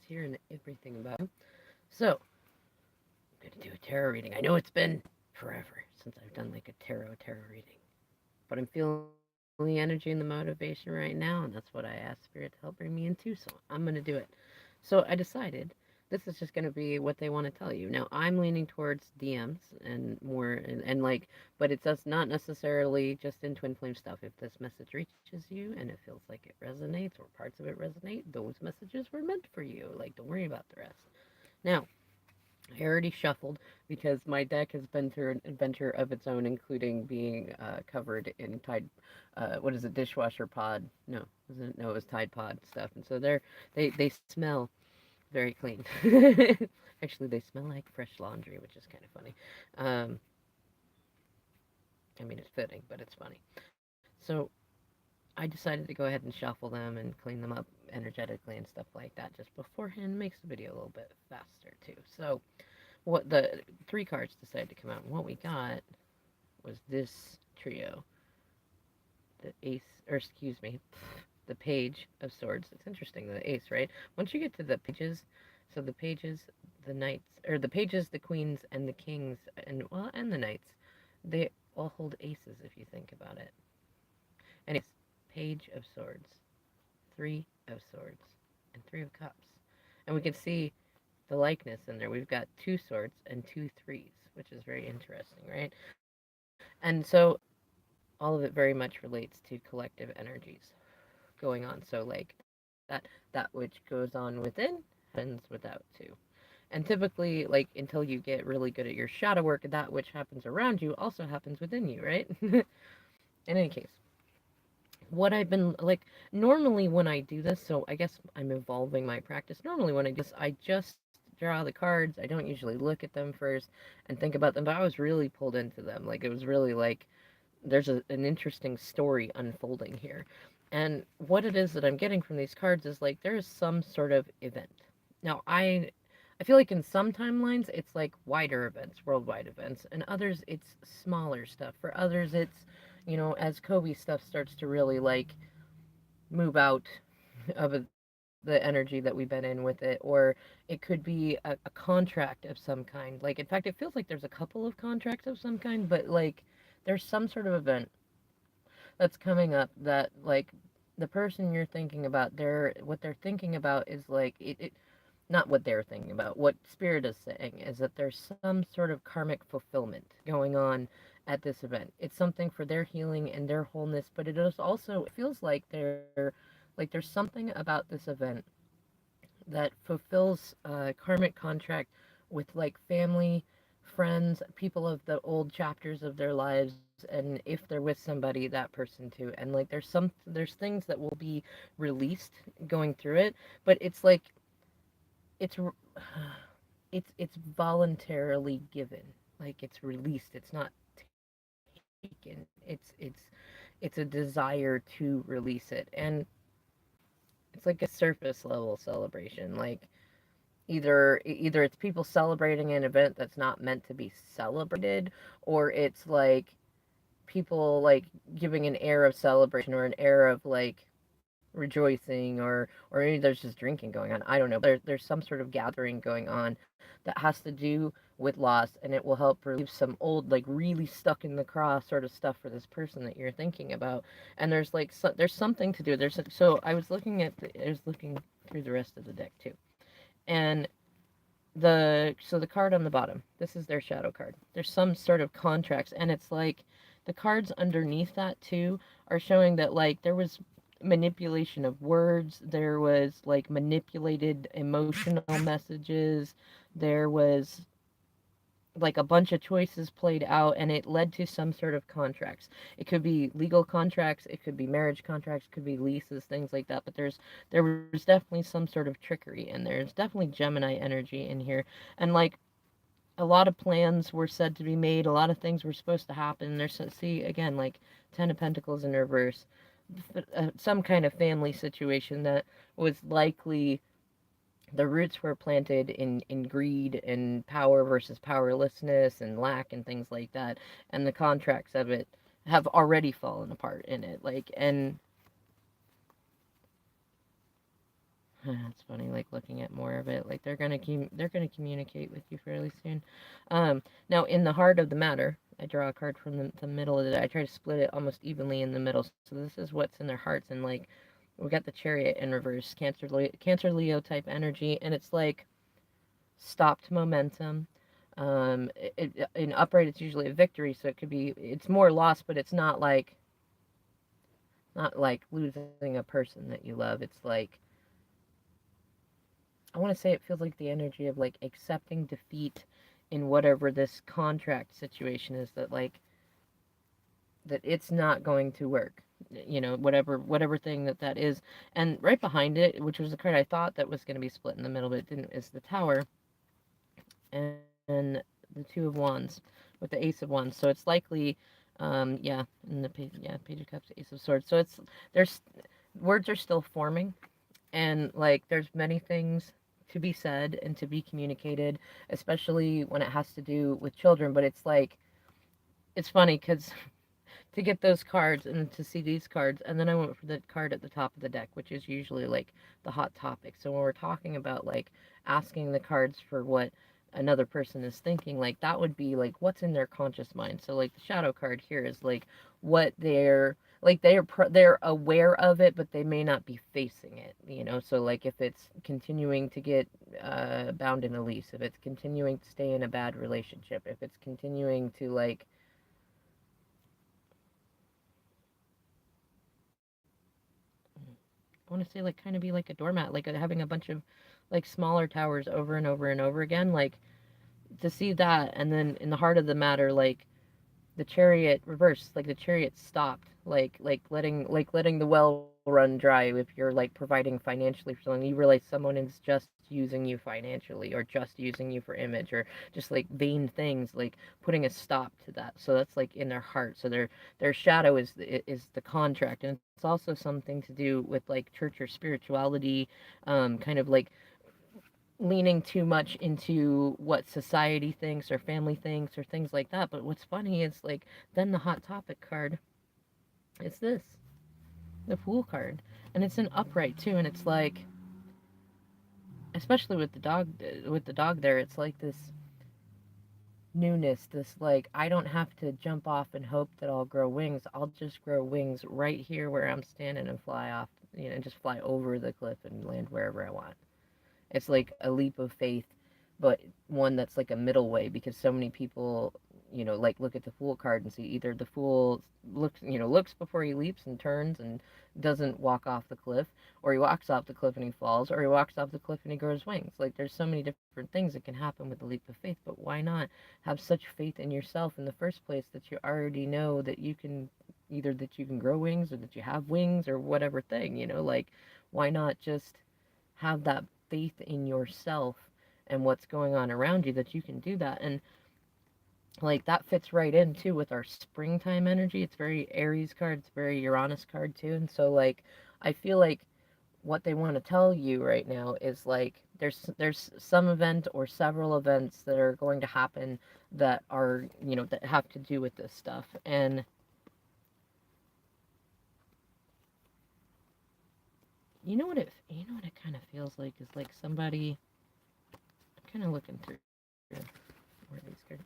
here and everything about him. So, I'm going to do a tarot reading. I know it's been forever since I've done like a tarot reading, but I'm feeling the energy and the motivation right now, and that's what I asked Spirit to help bring me into, so I'm going to do it. So I decided this is just going to be what they want to tell you. Now, I'm leaning towards DMs and more, and like, but it's just not necessarily just in Twin Flame stuff. If this message reaches you and it feels like it resonates or parts of it resonate, those messages were meant for you. Like, don't worry about the rest. Now, I already shuffled because my deck has been through an adventure of its own, including being covered in Tide, what is it, dishwasher pod? No, was it? No, it was Tide Pod stuff. And so they smell very clean. Actually, they smell like fresh laundry, which is kind of funny. Um, I mean, it's fitting, but it's funny. So I decided to go ahead and shuffle them and clean them up energetically and stuff like that just beforehand. Makes the video a little bit faster too. So what the three cards decided to come out, and what we got was this trio: the Ace, or excuse me, the Page of Swords. It's interesting, the Ace, right? Once you get to the pages, so the pages, the knights, or the pages, the queens, and the kings, and well, and the knights, they all hold aces if you think about it. Anyways, Page of Swords, Three of Swords, and Three of Cups, and we can see the likeness in there. We've got two swords and two threes, which is very interesting, right? And so all of it very much relates to collective energies going on. So like that which goes on within happens without too. And typically, like until you get really good at your shadow work, that which happens around you also happens within you, right? In any case, what I've been like normally when I do this, so I guess I'm evolving my practice. Normally when I do this, I just draw the cards. I don't usually look at them first and think about them, but I was really pulled into them. Like it was really like there's an interesting story unfolding here. And what it is that I'm getting from these cards is like there is some sort of event. Now I feel like in some timelines it's like wider events, worldwide events, and others it's smaller stuff. For others it's, as Kobe stuff starts to really like move out of the energy that we've been in with it, or it could be a contract of some kind. Like in fact it feels like there's a couple of contracts of some kind, but like there's some sort of event that's coming up that like the person you're thinking about, what they're thinking about is like it not what they're thinking about. What Spirit is saying is that there's some sort of karmic fulfillment going on at this event. It's something for their healing and their wholeness, but it is also, it feels like there's something about this event that fulfills a karmic contract with like family, friends, people of the old chapters of their lives, and if they're with somebody, that person too. And like there's things that will be released going through it, but it's like it's it's voluntarily given. Like it's released. It's not taken. It's a desire to release it. And it's like a surface level celebration. Like either it's people celebrating an event that's not meant to be celebrated, or it's like people like giving an air of celebration or an air of like rejoicing, or maybe there's just drinking going on. I don't know. There's some sort of gathering going on that has to do with loss, and it will help relieve some old like really stuck in the craw sort of stuff for this person that you're thinking about. And there's like there's something to do. So I was looking through the rest of the deck too, and the card on the bottom, this is their shadow card. There's some sort of contracts, and it's like the cards underneath that too are showing that like there was manipulation of words, there was like manipulated emotional messages, there was like a bunch of choices played out, and it led to some sort of contracts. It could be legal contracts, it could be marriage contracts, could be leases, things like that. But there was definitely some sort of trickery in there. There's definitely Gemini energy in here. And like a lot of plans were said to be made, a lot of things were supposed to happen. There's, see again, like 10 of Pentacles in reverse, some kind of family situation that was likely the roots were planted in greed and power versus powerlessness and lack and things like that, and the contracts of it have already fallen apart in it. Like, and It's funny, like looking at more of it. Like they're gonna communicate with you fairly soon. Now in the heart of the matter, I draw a card from the middle of it. I try to split it almost evenly in the middle. So this is what's in their hearts, and like we got the Chariot in reverse, Cancer Leo type energy, and it's like stopped momentum. In upright, it's usually a victory, so it's more loss, but it's not like losing a person that you love. It's like I want to say it feels like the energy of like accepting defeat in whatever this contract situation is, that it's not going to work. Whatever thing that is. And right behind it, which was the card I thought that was going to be split in the middle, but it didn't, is the Tower and the Two of Wands with the Ace of Wands. So it's likely, yeah, and Page of Cups, Ace of Swords. So there's words are still forming, and like there's many things to be said and to be communicated, especially when it has to do with children. But it's like it's funny because to get those cards and to see these cards, and then I went for the card at the top of the deck, which is usually like the hot topic. So when we're talking about like asking the cards for what another person is thinking, like that would be like what's in their conscious mind. So like the shadow card here is like what they're aware of it, but they may not be facing it. So like if it's continuing to get bound in a lease, if it's continuing to stay in a bad relationship, if it's continuing to like I want to say like kind of be like a doormat, like having a bunch of like smaller towers over and over and over again, like to see that, and then in the heart of the matter, like the Chariot reversed, like the Chariot stopped, like letting the well run dry. If you're like providing financially for someone, you realize someone is just using you financially, or just using you for image, or just like vain things, like putting a stop to that. So that's like in their heart. So their shadow is the contract, and it's also something to do with like church or spirituality, kind of like leaning too much into what society thinks or family thinks or things like that. But what's funny is like then the hot topic card is this, the Fool card, and it's an upright too, and it's like, especially with the dog there, it's like this newness, this like I don't have to jump off and hope that I'll grow wings. I'll just grow wings right here where I'm standing and fly off, just fly over the cliff and land wherever I want. It's like a leap of faith, but one that's like a middle way, because so many people, like look at the Fool card and see either the Fool looks before he leaps and turns and doesn't walk off the cliff, or he walks off the cliff and he falls, or he walks off the cliff and he grows wings. Like there's so many different things that can happen with the leap of faith, but why not have such faith in yourself in the first place that you already know that you can either that you can grow wings or that you have wings or whatever thing, like why not just have that faith in yourself and what's going on around you that you can do that. And like that fits right in too with our springtime energy. It's very Aries card, it's very Uranus card too. And so like I feel like what they want to tell you right now is like there's some event or several events that are going to happen that are that have to do with this stuff. And you know what it kind of feels like is like somebody, I'm kind of looking through more of these cards.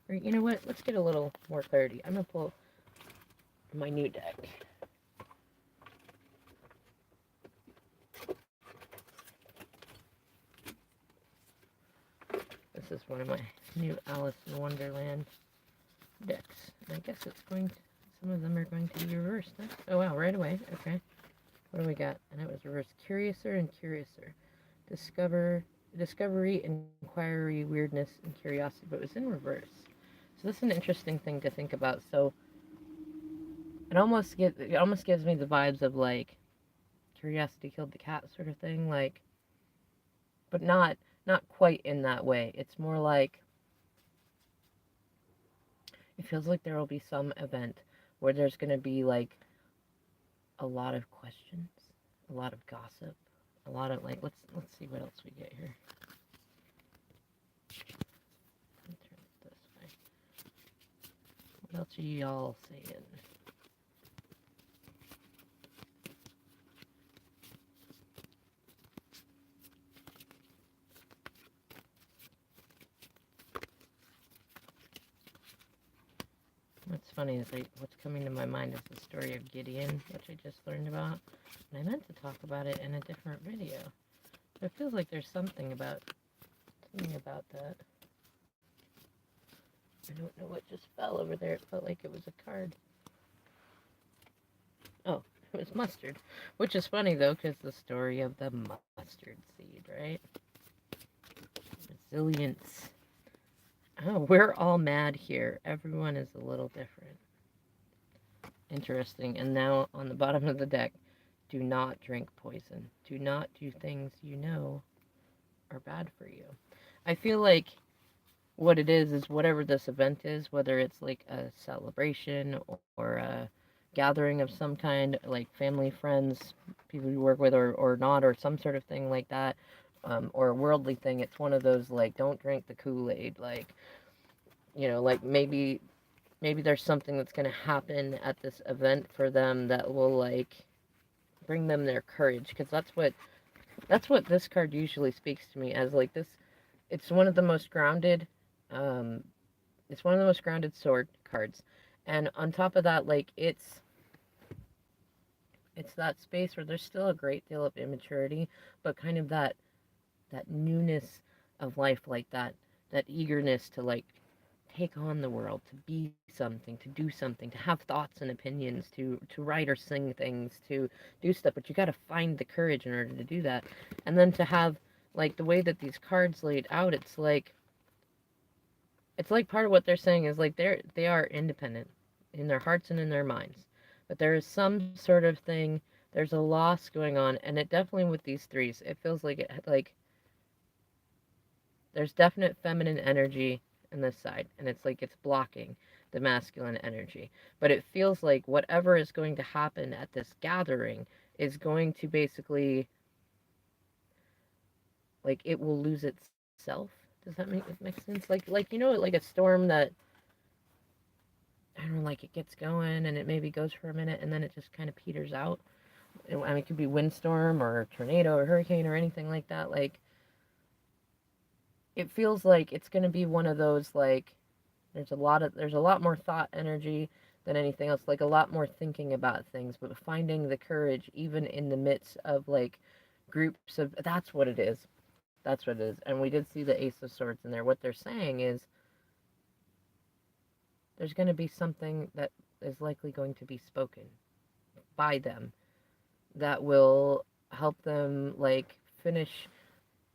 Or you know what? Let's get a little more clarity. I'm gonna pull my new deck. This is one of my new Alice in Wonderland decks. And I guess some of them are going to be reversed. Huh? Oh wow, right away. Okay. What do we got? And it was reversed. Curiouser and Curiouser. Discovery, inquiry, weirdness, and curiosity, but it was in reverse. So this is an interesting thing to think about. So it almost gives me the vibes of like curiosity killed the cat sort of thing, like, but not quite in that way. It's more like it feels like there will be some event where there's going to be like a lot of questions, a lot of gossip, a lot of like let's see what else we get here. Let me turn it this way. What else are y'all saying? what's funny is what's coming to my mind is the story of Gideon, which I just learned about. And I meant to talk about it in a different video. But it feels like there's something about that. I don't know what just fell over there. It felt like it was a card. Oh, it was mustard. Which is funny, though, because the story of the mustard seed, right? Resilience. Oh, we're all mad here. Everyone is a little different. Interesting. And now on the bottom of the deck, do not drink poison. Do not do things you know are bad for you. I feel like what it is whatever this event is, whether it's like a celebration or a gathering of some kind, like family, friends, people you work with, or not, or some sort of thing like that, or a worldly thing, it's one of those like, don't drink the Kool-Aid. Like, like maybe there's something that's going to happen at this event for them that will like bring them their courage, because that's what this card usually speaks to me as. Like, this, it's one of the most grounded, um it's one of the most grounded sword cards. And on top of that, like, it's that space where there's still a great deal of immaturity, but kind of that newness of life, like that eagerness to like take on the world, to be something, to do something, to have thoughts and opinions, to write or sing things, to do stuff. But you got to find the courage in order to do that. And then to have, like, the way that these cards laid out, it's like part of what they're saying is like they are independent in their hearts and in their minds, but there is some sort of thing. There's a loss going on, and it definitely, with these threes, it feels like there's definite feminine energy in this side, and it's like it's blocking the masculine energy. But it feels like whatever is going to happen at this gathering is going to basically, like, it will lose itself. Does that make sense? Like, like a storm that, I don't know, like, it gets going and it maybe goes for a minute and then it just kind of peters out. I mean, it could be windstorm or tornado or hurricane or anything like that. Like, it feels like it's going to be one of those, like, there's a lot more thought energy than anything else, like a lot more thinking about things, but finding the courage even in the midst of like groups of, that's what it is. That's what it is. And we did see the Ace of Swords in there. What they're saying is there's going to be something that is likely going to be spoken by them that will help them like finish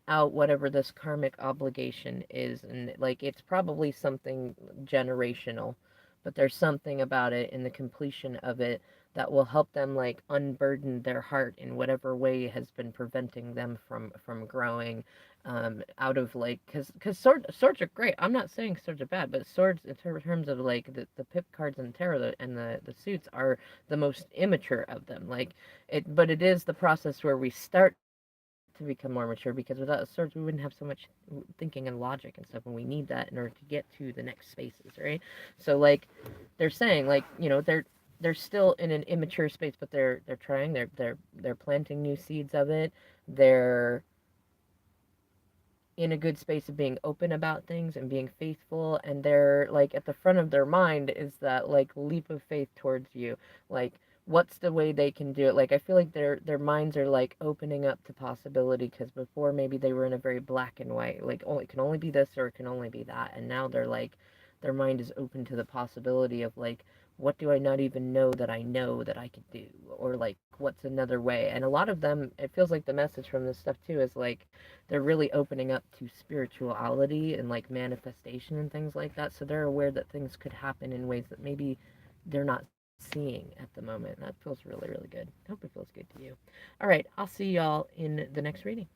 out whatever this karmic obligation is. And like, it's probably something generational, but there's something about it in the completion of it that will help them like unburden their heart in whatever way has been preventing them from growing, out of, like, because swords are great. I'm not saying swords are bad, but swords in terms of like the pip cards and tarot and the suits are the most immature of them. Like, but it is the process where we start to become more mature, because without a swords we wouldn't have so much thinking and logic and stuff, and we need that in order to get to the next spaces, right? So like, they're saying, like, they're still in an immature space, but they're trying, they're planting new seeds of it. They're in a good space of being open about things and being faithful, and they're like, at the front of their mind is that like leap of faith towards you. Like, what's the way they can do it? Like, I feel like their minds are like opening up to possibility, because before maybe they were in a very black and white, like, oh, it can only be this or it can only be that, and now they're like, their mind is open to the possibility of like, what do I not even know that I could do? Or like, what's another way? And a lot of them, it feels like the message from this stuff too is like, they're really opening up to spirituality and like manifestation and things like that. So they're aware that things could happen in ways that maybe they're not seeing at the moment. That feels really, really good. I hope it feels good to you. All right, I'll see y'all in the next reading.